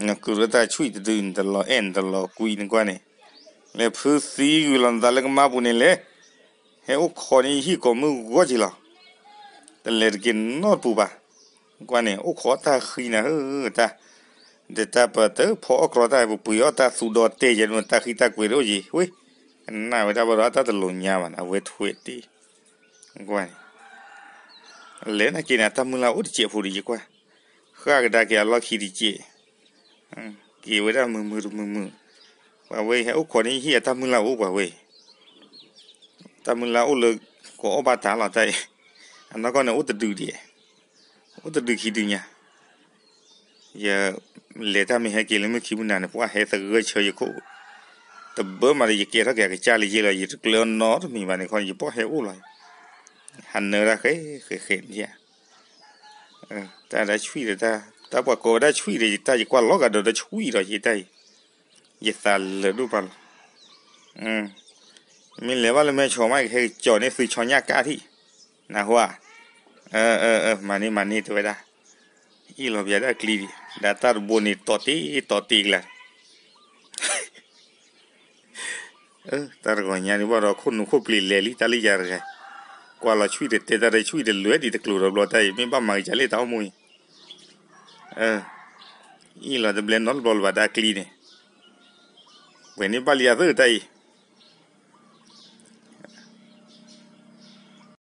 那个了他吹的对的了，end的了，贵的关呢。来普西有了，咱那个马布呢嘞，还我靠你去搞么过去了，但来个那不吧，关呢，我靠他黑呢，他，这他不得跑过他不要他苏到带着他黑他贵了去，喂，那为他不让他的老娘嘛，那为退的，关。来那给那他们啦，我的姐夫的一关，喝个大给老气的姐，给为他么。ว่าเว้ยโอ้ขอนี่เฮียตามึงละโอ้กว่าเว้ยตามึงละโอ้เลยก็อบาตาละใจอันนั้นก็เนี่ยโอ้ตะดูดิโอ้ตะดูขี้ดึงเนี่ยอย่าเลตาไม่ให้กินเลยไม่ขี้มันนานเพราะว่าให้สักเกยเฉยกูแต่เบอร์มาเลยจะเกลี่ยถ้าแกก็จ่าเลยเยอะเลยยิ่งเกลือนน้อมีมาในคนยิ่งป้อให้โอ้เลยหันเนื้อละเคยเนี่ยแต่ได้ช่วยเลยแต่ว่าก็ได้ช่วยเลยแต่ยิ่งกว่าล็อกก็ได้ช่วยเลยยิ่งได้ยิ่งสั่นเลยดูป่ะมีเหลือว่าเราไม่ชอบไม่เคยจอดในสื่อชอนยากาที่นะหัวมานี่ตัวได้อีหลบยาได้กลีดาตาร์บนนี่ต่อตีกันตาร์ก่อนยานี่ว่าเราคนนุ่งคนปลีเลลี่ตาลียาร์ไงกว่าเราช่วยเด็ดแต่ได้ช่วยเด็ดเหลือดีแต่กลัวเราได้ไม่บ้ามาจะเล่ต้ามุยอีหลบจะเบลนนอลบอลว่าได้กลีเนี่ยเว้นนี่บาลียาร์ได้